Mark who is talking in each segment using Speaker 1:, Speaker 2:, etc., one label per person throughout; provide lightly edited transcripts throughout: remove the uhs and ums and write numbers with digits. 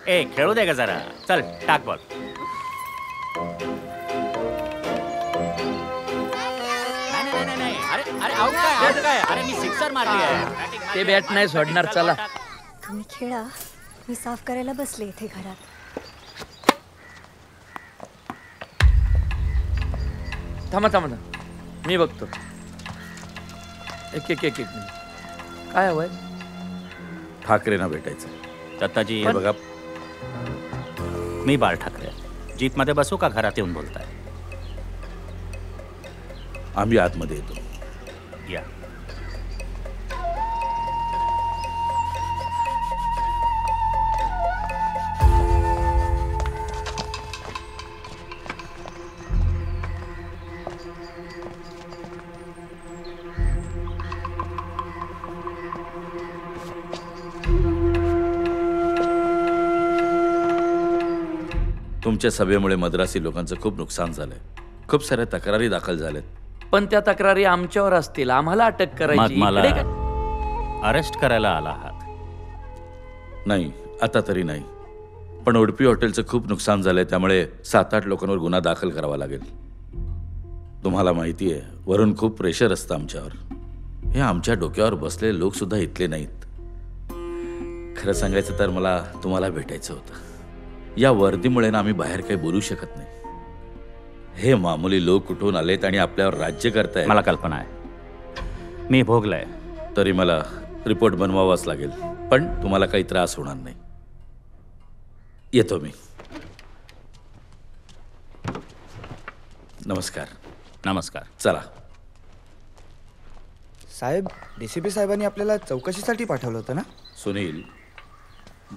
Speaker 1: ए खेळू दे का जरा. चल टाक बॉल. अरे मी सिक्सर मारली आहे.
Speaker 2: ते बॅट नाही सोडणार. चला
Speaker 3: तुम्ही खेळा, मी साफ करायला बसले इथे घरात.
Speaker 2: थांबा थांबा मी बघतो. एक एक एक एक मिनिट. काय हवंय?
Speaker 4: ठाकरेंना भेटायचं.
Speaker 1: दत्ताजी
Speaker 4: हे बघा,
Speaker 1: मी बाळ ठाकरे. जीपमध्ये बसू का घरात येऊन बोलताय?
Speaker 4: आम्ही आतमध्ये येतो.
Speaker 1: या.
Speaker 4: तुमच्या सभेमुळे मद्रासी लोकांचं खूप नुकसान झालंय. खूप साऱ्या तक्रारी दाखल झाल्यात.
Speaker 2: पण त्या तक्रारी आमच्यावर असतील. आम्हाला अटक करायची.
Speaker 1: मला अरेस्ट करायला आला आहात?
Speaker 4: नाही, आता तरी नाही. पण उडपी हॉटेलचं खूप नुकसान झालंय, त्यामुळे 7-8 लोकांवर गुन्हा दाखल करावा लागेल. तुम्हाला माहिती आहे, वरून खूप प्रेशर असतं आमच्यावर. हे आमच्या डोक्यावर बसलेले लोक सुद्धा इथले नाहीत. खरं सांगायचं तर मला तुम्हाला भेटायचं होतं. या वर्दीमुळे ना आम्ही बाहेर काही बोलू शकत नाही. हे मामुली लोक कुठून आलेत आणि आपल्यावर राज्य करताय.
Speaker 1: मला कल्पना आहे, मी भोगलाय.
Speaker 4: तरी मला रिपोर्ट बनवावाच लागेल. पण तुम्हाला काही त्रास होणार नाही. येतो मी. नमस्कार.
Speaker 1: नमस्कार.
Speaker 4: चला.
Speaker 5: साहेब, DCP साहेबांनी आपल्याला चौकशीसाठी पाठवलं होतं ना?
Speaker 4: सुनील,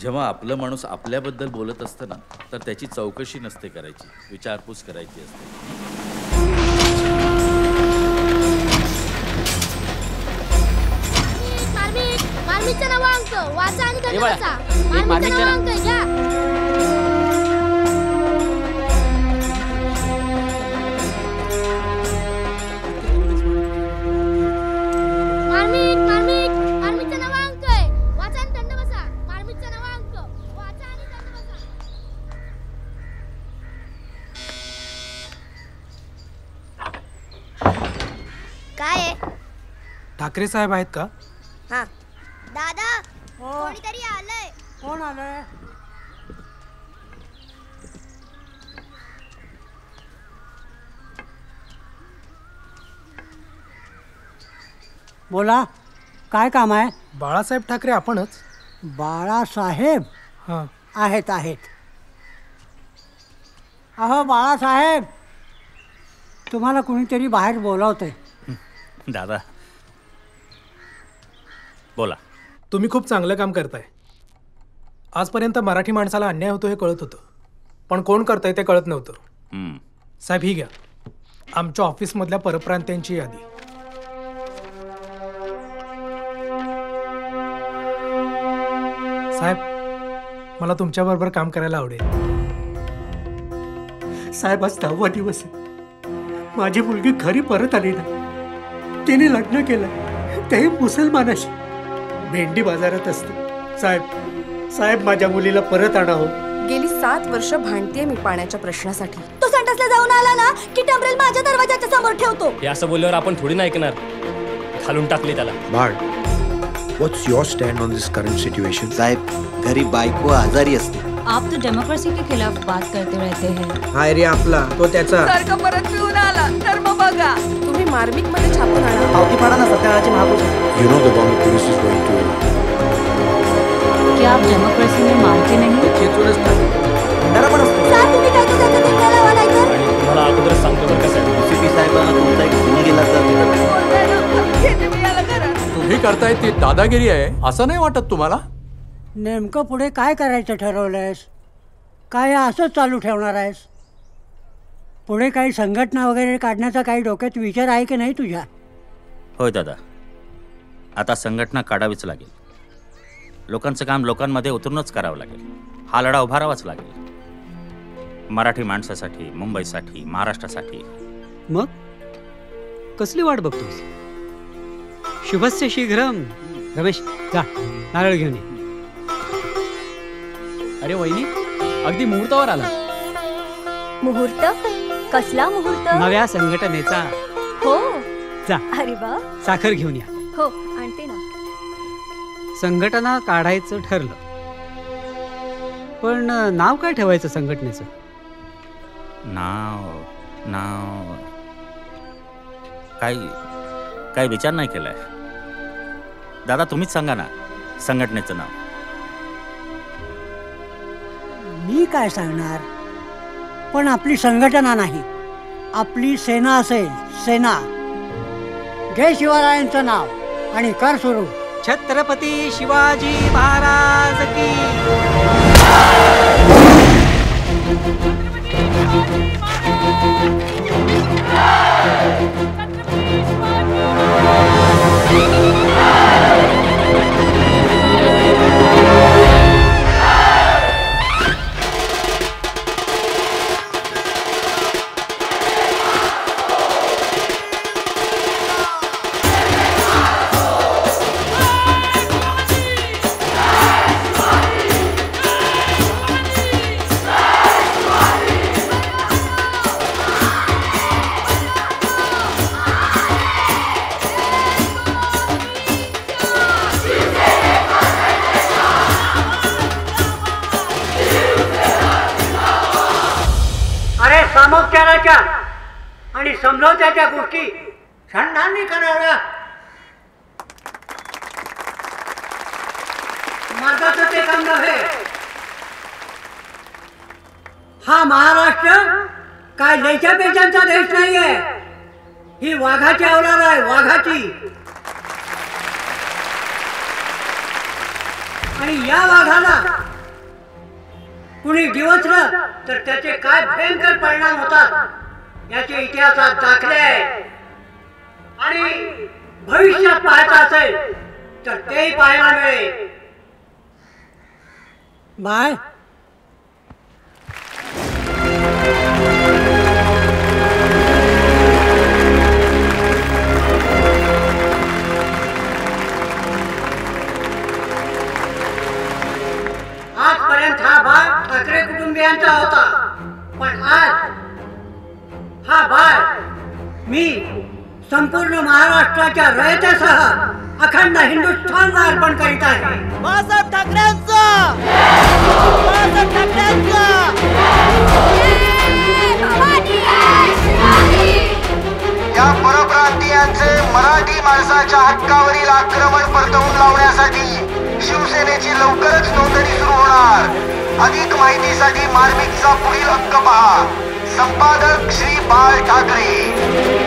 Speaker 4: जेव्हा आपलं माणूस आपल्याबद्दल बोलत असतं ना, तर त्याची चौकशी नसते करायची, विचारपूस करायची असते.
Speaker 6: मार्मिकचा नवांक वाचा आणि दंड वाचा. मार्मिकचा नवांक घ्या. मार्मिकचा नवांक वाचा आणि दंड बसा. मार्मिकचा नवांक वाचा आणि दंड बसा. काय आहे?
Speaker 7: ठाकरे साहेब आहेत का?
Speaker 6: हा दादा, कोणीतरी आलंय.
Speaker 8: कोण आलंय? बोला, काय काम आहे?
Speaker 7: बाळासाहेब ठाकरे आपणच?
Speaker 8: बाळासाहेब?
Speaker 7: हां.
Speaker 8: आहेत आहेत. अहो बाळासाहेब, तुम्हाला कुणीतरी बाहेर बोलावतंय.
Speaker 1: दादा बोला.
Speaker 7: तुम्ही खूप चांगलं काम करताय. आजपर्यंत मराठी माणसाला अन्याय होतो हे कळत होतं, पण कोण करतंय ते कळत नव्हतं. साहेब ही घ्या, आमच्या ऑफिसमधल्या परप्रांत्यांची यादी. साहेब, मला तुमच्याबरोबर काम करायला आवडेल.
Speaker 8: साहेब, आज 10वा दिवस आहे. माझी मुलगी घरी परत आली नाही. तिने लग्न केलं, तेही मुसलमानाशी. भेंडी बाजारात असते. साहेब साहेब, माझ्या मुलीला परत आणावं.
Speaker 9: गेली 7 वर्ष भांडतेय मी पाण्याच्या प्रश्नासाठी.
Speaker 6: तो संडासला जाऊन आला ना की टंबरेल माझ्या दरवाजाच्या समोर ठेवतो.
Speaker 10: हे असं बोलल्यावर आपण थोडी नाही ऐकणार. खालून टाकले त्याला.
Speaker 11: बाळ, what's your stand on this current situation?
Speaker 12: साहेब, घरी बायको आजारी असते.
Speaker 13: आप तो डेमोक्रेसी के खिलाफ बात करते रहते हैं.
Speaker 5: हाय रे आपला, तो त्याचा.
Speaker 9: सारखा परत पिऊन आला तर मग बघा. तुम्ही मार्मिक मध्ये छापून आणा.
Speaker 5: पावती फाडा ना, सत्यानारायणची महापूजा.
Speaker 11: You know the bomb police is going to.
Speaker 13: क्या आप डेमोक्रेसी में मानते नहीं?
Speaker 5: खेचूनच नाही. डरा पण असतो.
Speaker 6: साहेब, तुम्ही काय करता ते कळावं नाही तर.
Speaker 10: तुम्हाला अगोदर सांगतो बरं का साहेब,
Speaker 12: DCP साहेबांना तुमचा एक फोन गेला तर.
Speaker 14: तुम्ही करताय ती दादागिरी आहे असं नाही वाटत तुम्हाला?
Speaker 8: नेमकं पुढे काय करायचं ठरवलंयस? काय असंच चालू ठेवणार आहेस? पुढे काही संघटना वगैरे काढण्याचा काही डोक्यात विचार आहे की नाही तुझ्या?
Speaker 1: होय दादा, आता संघटना काढावीच लागेल. लोकांचं काम लोकांमध्ये उतरूनच करावं लागेल. हा लढा उभारावाच लागेल. मराठी माणसासाठी, मुंबईसाठी, महाराष्ट्रासाठी.
Speaker 15: मग कसली वाट बघतोस? शुभस्य शीघ्रम. रमेश, जा नारळ घेऊन ये. अरे वहिनी अगदी मुहूर्तावर आला.
Speaker 3: मुहूर्त? कसला मुहूर्त?
Speaker 15: नव्या संघटनेचा.
Speaker 3: हो.
Speaker 15: जा
Speaker 3: अरे वा.
Speaker 15: साखर घेऊन या.
Speaker 3: हो आणते ना.
Speaker 15: संघटना काढायचं ठरलं, पण नाव काय ठेवायचं संघटनेचं?
Speaker 1: नाव काय विचार नाही केलाय. दादा तुम्हीच सांगा ना संघटनेचं नाव.
Speaker 16: मी काय सांगणार, पण आपली संघटना नाही, आपली सेना असेल. सेना. जय शिवरायांचं नाव आणि कर सुरू.
Speaker 15: छत्रपती शिवाजी महाराज की.
Speaker 16: सामोपचाराच्या आणि समजवत्याच्या गोष्टी षंडांनी कराव्या. माझं ते काम नव्हे. हा महाराष्ट्र काय लेच्या पेचांचा देश नाहीये. ही वाघाची अवलाद आहे, वाघाची. आणि या वाघाला कुणी डिवचलं तर त्याचे काय भयंकर परिणाम होतात याचे इतिहासात दाखले आहे. आणि भविष्यात पाहायचं असेल तर तेही पाहायला मिळेल. बाय. आजपर्यंत हा भाग ठाकरे कुटुंबियांचा होता, पण आज हा भाग मी संपूर्ण महाराष्ट्राच्या रयतेसह अखंड हिंदुस्थानला अर्पण करीत आहे. बाळासाहेब ठाकरेंचा. बाळासाहेब ठाकरेंचा.
Speaker 17: या परप्रांतीयांचे मराठी माणसाच्या हक्कावरील आक्रमण परतवून लावण्यासाठी शिवसेनेची लवकरच नोंदणी सुरू होणार. अधिक माहितीसाठी मार्मिकचा पुढील अंक पहा. संपादक श्री बाळ ठाकरे.